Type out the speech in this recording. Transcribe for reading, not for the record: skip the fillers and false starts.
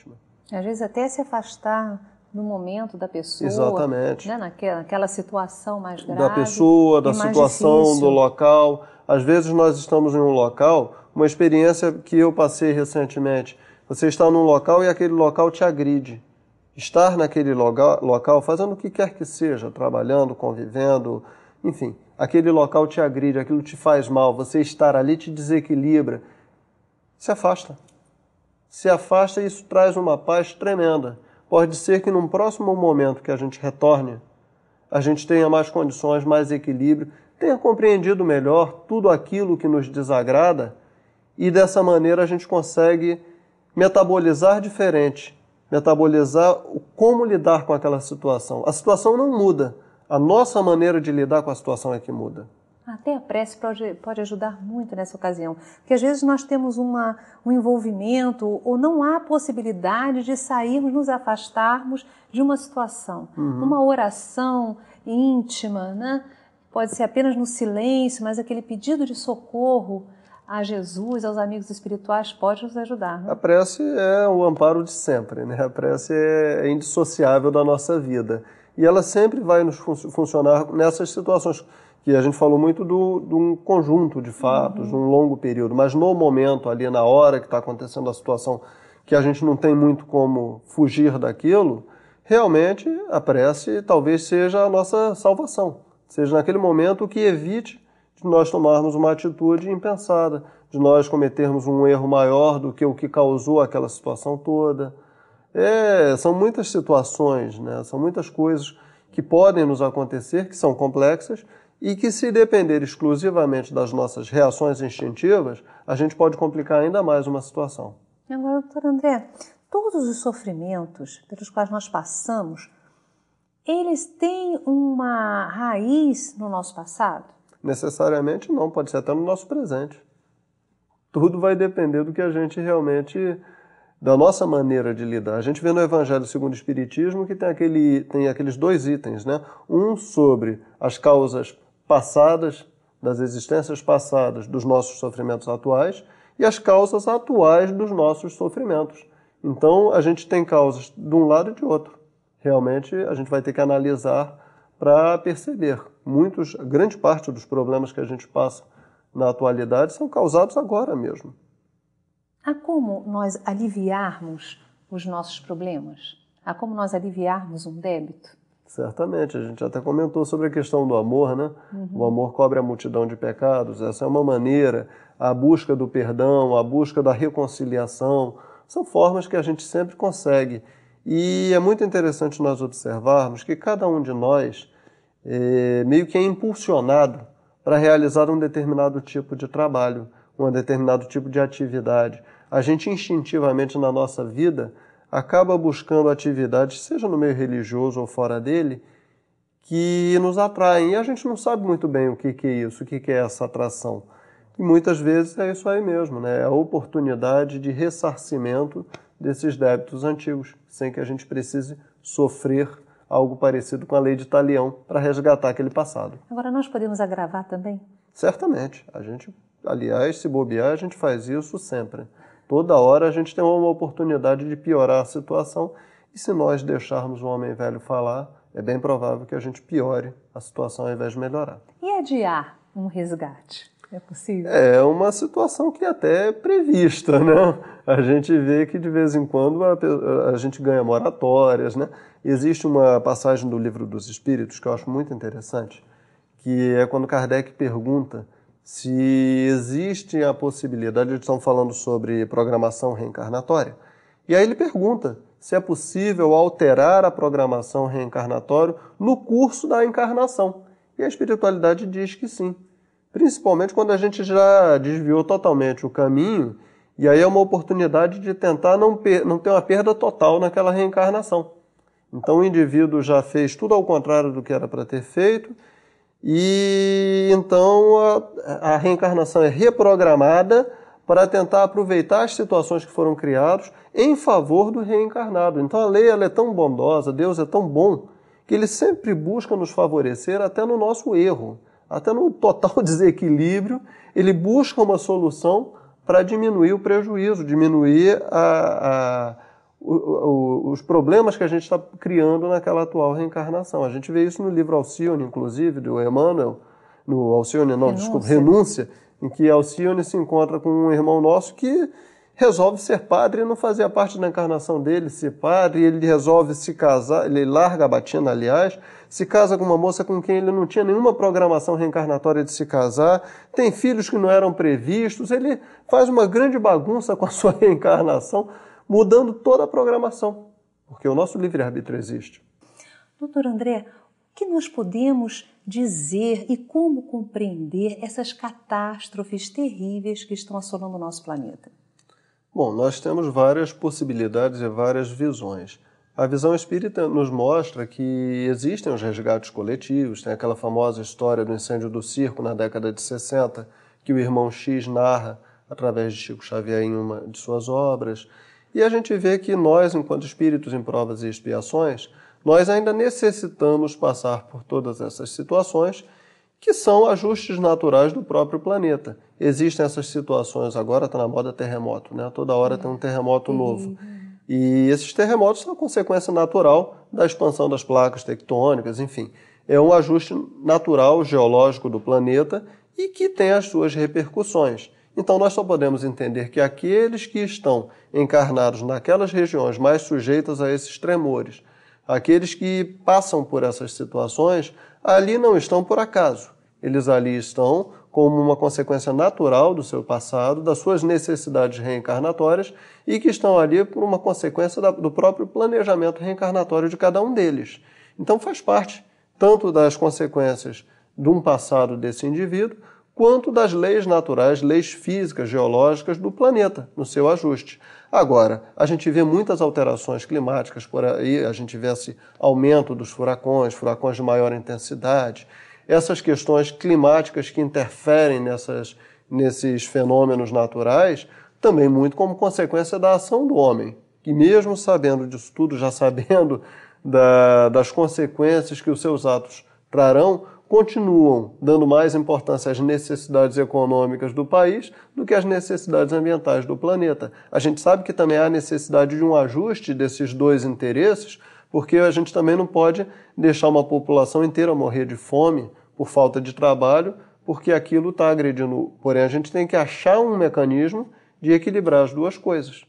vítima. Às vezes até se afastar no momento da pessoa. Exatamente. Né? Naquela situação mais grave. Da pessoa, da situação, difícil. do local. Às vezes nós estamos em um local, uma experiência que eu passei recentemente, você está num local e aquele local te agride. Estar naquele local, fazendo o que quer que seja, trabalhando, convivendo, enfim, aquele local te agride, aquilo te faz mal, você estar ali te desequilibra. Se afasta. Se afasta e isso traz uma paz tremenda. Pode ser que num próximo momento que a gente retorne, a gente tenha mais condições, mais equilíbrio, tenha compreendido melhor tudo aquilo que nos desagrada e dessa maneira a gente consegue metabolizar diferente, metabolizar como lidar com aquela situação. A situação não muda, a nossa maneira de lidar com a situação é que muda. Até a prece pode ajudar muito nessa ocasião, porque às vezes nós temos um envolvimento ou não há possibilidade de sairmos, nos afastarmos de uma situação. Uma oração íntima, né? Pode ser apenas no silêncio, mas aquele pedido de socorro a Jesus, aos amigos espirituais, pode nos ajudar. Né? A prece é o amparo de sempre, né? A prece é indissociável da nossa vida. E ela sempre vai nos funcionar nessas situações, que a gente falou muito de um conjunto de fatos, de um longo período, mas no momento, ali na hora que está acontecendo a situação, que a gente não tem muito como fugir daquilo, realmente a prece talvez seja a nossa salvação, seja naquele momento o que evite de nós tomarmos uma atitude impensada, de nós cometermos um erro maior do que o que causou aquela situação toda. São muitas situações, né? São muitas coisas que podem nos acontecer, que são complexas, e que se depender exclusivamente das nossas reações instintivas, a gente pode complicar ainda mais uma situação. Agora, doutor André, todos os sofrimentos pelos quais nós passamos, eles têm uma raiz no nosso passado? Necessariamente não, pode ser até no nosso presente. Tudo vai depender do que a gente realmente, da nossa maneira de lidar. A gente vê no Evangelho segundo o Espiritismo que tem aqueles dois itens, né? Um sobre as causas passadas, das existências passadas dos nossos sofrimentos atuais e as causas atuais dos nossos sofrimentos. Então, a gente tem causas de um lado e de outro. Realmente, a gente vai ter que analisar para perceber. Grande parte dos problemas que a gente passa na atualidade são causados agora mesmo. Há como nós aliviarmos os nossos problemas? Há como nós aliviarmos um débito? Certamente, a gente até comentou sobre a questão do amor, né? O amor cobre a multidão de pecados, essa é uma maneira, a busca do perdão, a busca da reconciliação, são formas que a gente sempre consegue. E é muito interessante nós observarmos que cada um de nós meio que é impulsionado para realizar um determinado tipo de trabalho, um determinado tipo de atividade. A gente instintivamente na nossa vida acaba buscando atividades, seja no meio religioso ou fora dele, que nos atraem. E a gente não sabe muito bem o que é isso, o que é essa atração. E muitas vezes é isso aí mesmo, né? É a oportunidade de ressarcimento desses débitos antigos, sem que a gente precise sofrer algo parecido com a lei de Talião para resgatar aquele passado. Agora, nós podemos agravar também? Certamente. Aliás, se bobear, a gente faz isso sempre. Toda hora a gente tem uma oportunidade de piorar a situação e se nós deixarmos o homem velho falar, é bem provável que a gente piore a situação ao invés de melhorar. E adiar um resgate? É possível? É uma situação que até é prevista, né? A gente vê que de vez em quando a gente ganha moratórias, né? Existe uma passagem do Livro dos Espíritos que eu acho muito interessante, que é quando Kardec pergunta se existe a possibilidade, eles estão falando sobre programação reencarnatória, e aí ele pergunta se é possível alterar a programação reencarnatória no curso da encarnação. E a espiritualidade diz que sim. Principalmente quando a gente já desviou totalmente o caminho, e aí é uma oportunidade de tentar não ter uma perda total naquela reencarnação. Então o indivíduo já fez tudo ao contrário do que era para ter feito, e então a reencarnação é reprogramada para tentar aproveitar as situações que foram criadas em favor do reencarnado. Então a lei ela é tão bondosa, Deus é tão bom, que Ele sempre busca nos favorecer até no nosso erro, até no total desequilíbrio, Ele busca uma solução para diminuir o prejuízo, diminuir os problemas que a gente está criando naquela atual reencarnação. A gente vê isso no livro Alcione, inclusive, do Emmanuel, no Alcione, não, desculpa, Renúncia, em que Alcione se encontra com um irmão nosso que resolve ser padre e não fazia parte da encarnação dele ser padre, e ele resolve se casar, ele larga a batina, aliás, se casa com uma moça com quem ele não tinha nenhuma programação reencarnatória de se casar, tem filhos que não eram previstos, ele faz uma grande bagunça com a sua reencarnação, mudando toda a programação, porque o nosso livre-arbítrio existe. Doutor André, o que nós podemos dizer e como compreender essas catástrofes terríveis que estão assolando o nosso planeta? Bom, nós temos várias possibilidades e várias visões. A visão espírita nos mostra que existem os resgates coletivos, tem aquela famosa história do incêndio do circo na década de 60, que o irmão X narra através de Chico Xavier em uma de suas obras. E a gente vê que nós, enquanto espíritos em provas e expiações, nós ainda necessitamos passar por todas essas situações que são ajustes naturais do próprio planeta. Existem essas situações, agora está na moda terremoto, né? Toda hora tem um terremoto novo. E esses terremotos são a consequência natural da expansão das placas tectônicas, enfim. É um ajuste natural, geológico do planeta e que tem as suas repercussões. Então nós só podemos entender que aqueles que estão encarnados naquelas regiões mais sujeitas a esses tremores, aqueles que passam por essas situações, ali não estão por acaso. Eles ali estão como uma consequência natural do seu passado, das suas necessidades reencarnatórias e que estão ali por uma consequência do próprio planejamento reencarnatório de cada um deles. Então faz parte tanto das consequências de um passado desse indivíduo, quanto das leis naturais, leis físicas, geológicas do planeta, no seu ajuste. Agora, a gente vê muitas alterações climáticas por aí, a gente vê esse aumento dos furacões de maior intensidade, essas questões climáticas que interferem nesses fenômenos naturais, também muito como consequência da ação do homem, que mesmo sabendo disso tudo, já sabendo das consequências que os seus atos trarão, continuam dando mais importância às necessidades econômicas do país do que às necessidades ambientais do planeta. A gente sabe que também há necessidade de um ajuste desses dois interesses, porque a gente também não pode deixar uma população inteira morrer de fome por falta de trabalho, porque aquilo está agredindo. Porém, a gente tem que achar um mecanismo de equilibrar as duas coisas.